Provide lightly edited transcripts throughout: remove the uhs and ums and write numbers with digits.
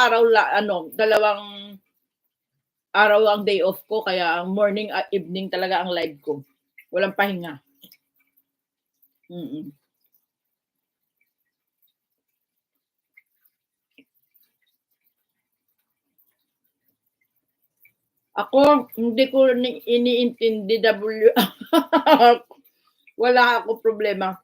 araw dalawang araw ang day off ko kaya morning at evening talaga ang live ko. Walang pahinga. Mm. Ako, hindi ko iniintindi wala akong problema.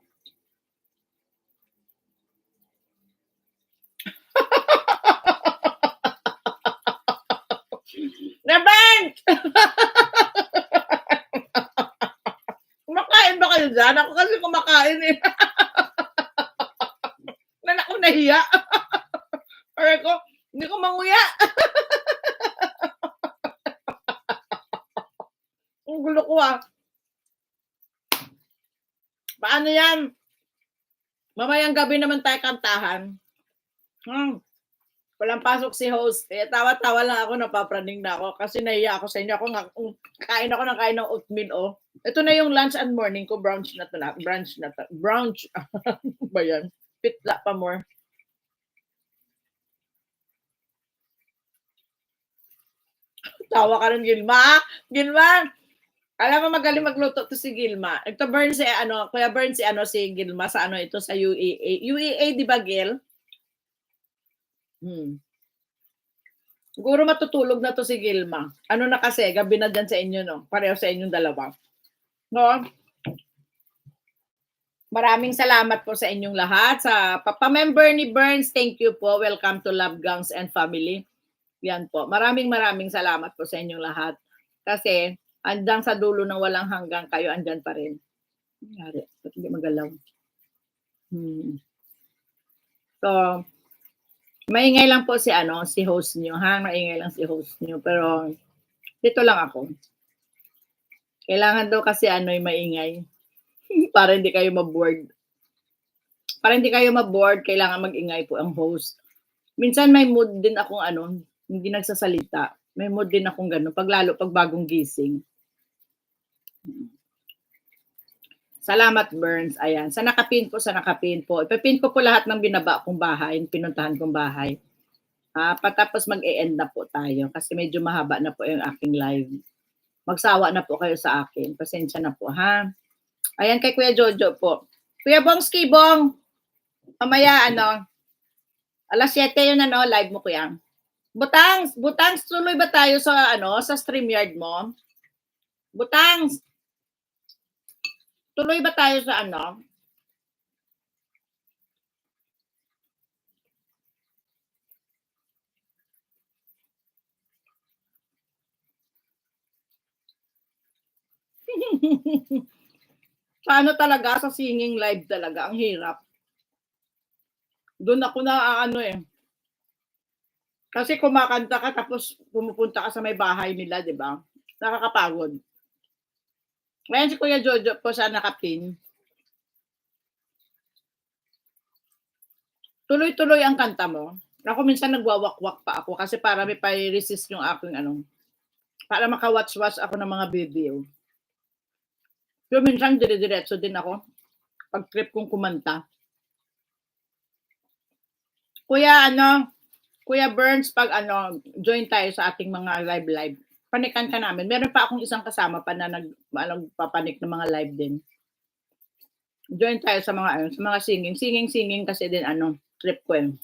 Naman! Kumakain ba kayo dyan? Ako kasi kumakain eh. Nan ako nahiya. Aray ko, hindi ko manguya. Ang gulo ko ah. Paano yan? Mamayang gabi naman tayo kantahan. Walang pasok si host. Eh, tawa-tawa lang ako, napapraning na ako. Kasi nahiya ako sa inyo. Kain ako ng oatmeal, oh. Ito na yung lunch and morning ko. Brunch na to. Brunch. ba yan? Pitla pa more. Tawa ka rin, Gilma. Gilma, alam mo magaling magluto to si Gilma. Ito Kuya Burn si Gilma sa ito sa UEA. UEA, di ba, Gil? Siguro matutulog na to si Gilma. Ano na kasi, gabi na dyan sa inyo, no? Pareho sa inyong dalawa. No? Maraming salamat po sa inyong lahat. Sa papa-member ni Burns, thank you po. Welcome to Love Gangs and Family. Yan po. Maraming salamat po sa inyong lahat. Kasi, andang sa dulo ng walang hanggang kayo, andyan pa rin. Nangyari. Ba't hindi magalaw? So, maingay lang po si host niyo, ha? Maingay lang si host niyo. Pero, dito lang ako. Kailangan daw kasi yung maingay. Para hindi kayo ma-board. Para hindi kayo ma-board, kailangan mag-ingay po ang host. Minsan may mood din akong hindi nagsasalita. May mood din akong gano'n. Lalo pag bagong gising. Salamat, Burns. Ayan. Sa nakapin po. Ipapin ko po lahat ng binaba kong bahay, pinuntahan kong bahay. Patapos mag-e-end na po tayo kasi medyo mahaba na po yung aking live. Magsawa na po kayo sa akin. Pasensya na po, ha? Ayan kay Kuya Jojo po. Kuya Bongski, Bong. Mamaya, alas 7 yun, live mo, Kuya. Butangs, tuloy ba tayo sa, sa StreamYard mo? Butangs, tuloy ba tayo sa Paano talaga sa singing live talaga? Ang hirap. Doon ako na Kasi kumakanta ka tapos pumupunta ka sa may bahay nila, di ba? Nakakapagod. Ngayon si Kuya Jojo po sa nakapin. Tuloy-tuloy ang kanta mo. Ako minsan nagwawakwak pa ako kasi para may pa-resist yung aking para maka-watch-watch ako ng mga video. Pero minsan dire-diretso din ako pag trip kong kumanta. Kuya Burns, pag join tayo sa ating mga live. Panikan ka namin. Meron pa akong isang kasama pa na nagpapanik ng mga live din. Join tayo sa mga singing. Singing kasi din trip ko yun.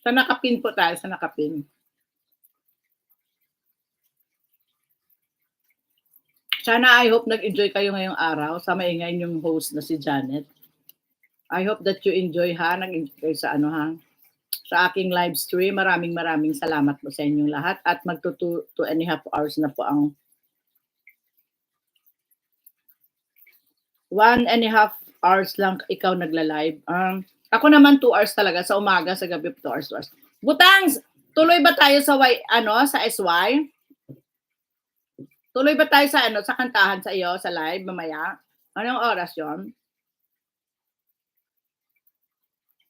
Sa nakapin po tayo, sa nakapin. Sana I hope nag-enjoy kayo ngayong araw sa maingay yung host na si Janet. I hope that you enjoy nag-enjoy sa sa aking live stream. Maraming salamat po sa inyong lahat at magto 2.5 hours na po ang 1.5 hours lang ikaw nagla-live. Ako naman 2 hours talaga sa umaga, sa gabi 2 hours. Butangs, tuloy ba tayo sa sa SY? Tuloy ba tayo sa sa kantahan sa iyo sa live mamaya? Anong oras 'yon?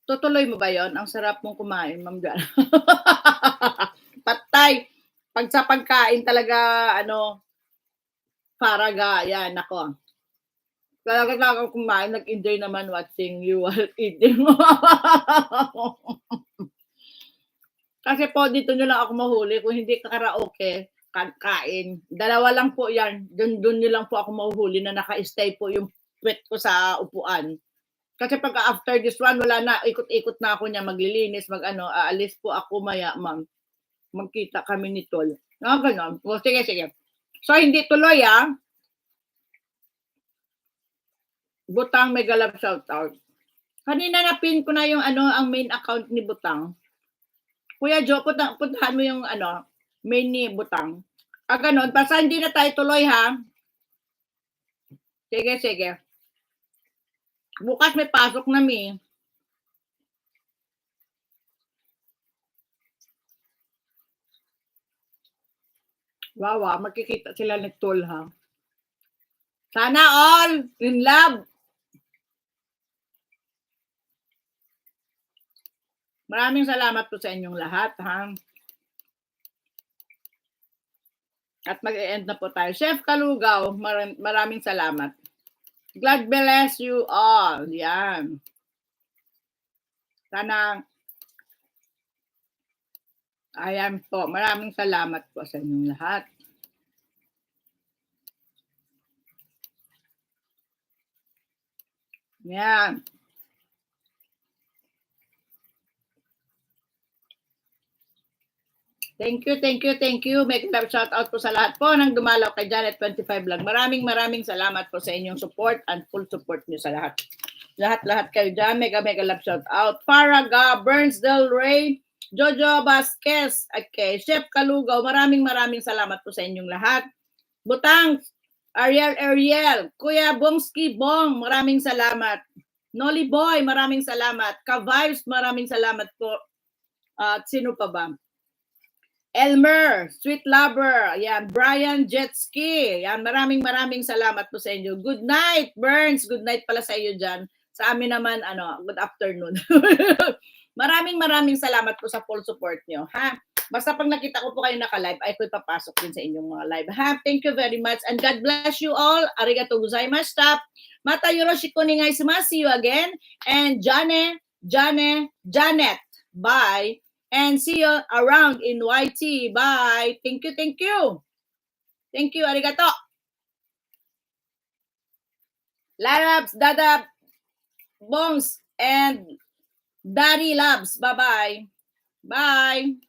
Tutuloy mo ba 'yon? Ang sarap mong kumain, Ma'am Jan. Patay. Pag sa pagkain talaga paraga, yan ako. Talaga ako kumain, nag-enjoy naman watching you while eating. Kasi po dito niyo lang ako mahuli kung hindi karaoke, kain. Dalawa lang po 'yan, dun niyo lang po ako mahuhuli na naka-stay po yung puwet ko sa upuan. Kasi pagka after this one wala na, ikot-ikot na ako niyan, maglilinis, mag-ano, aalis po ako maya, ma'am. Magkita kami ni Tol. Gano'n. O sige, sige. So hindi tuloy, Butang Mega Love shoutout. Kanina na-pin ko na yung ano, ang main account ni Butang. Kuya Joe, puntahan mo yung ano, main ni Butang. Gano'n. Basta hindi na tayo tuloy, ha? Sige, sige. Bukas may pasok na, mi. Wow, magkikita sila ni Tol, ha? Sana all in love. Maraming salamat po sa inyong lahat, ha? At mag-e-end na po tayo. Chef Kalugaw, maraming salamat. God bless you all. Yan. Sana, ayan po. Maraming salamat po sa inyong lahat. Yan. Thank you, thank you, thank you. Make love shout out po sa lahat po ng dumalaw kay Janet25 Vlog. Maraming salamat po sa inyong support and full support niyo sa lahat. Lahat kayo dyan. Mega love shout out. Paraga, Burns Del Rey, Jojo Vasquez, okay, Chef Kalugaw. Maraming salamat po sa inyong lahat. Butang, Ariel, Kuya Bongski Bong, maraming salamat. Noli Boy, maraming salamat. Ka-Vibes, maraming salamat po. At sino pa ba? Elmer, Sweet Lover, yan, Brian Jetski, yan, maraming salamat po sa inyo. Good night, Burns, good night pala sa iyo dyan. Sa amin naman, good afternoon. maraming salamat po sa full support nyo, ha? Basta pag nakita ko po kayo naka-live, ay ko ipapasok din sa inyong mga live, ha? Thank you very much, and God bless you all. Arigatou gozaimashita. Mata yoroshiku onegaishimasu. See you again. And Janet, bye. And see you around in YT. Bye. Thank you. Thank you. Arigato. Labs, Dada, Bongs, and Daddy Labs. Bye-bye. Bye.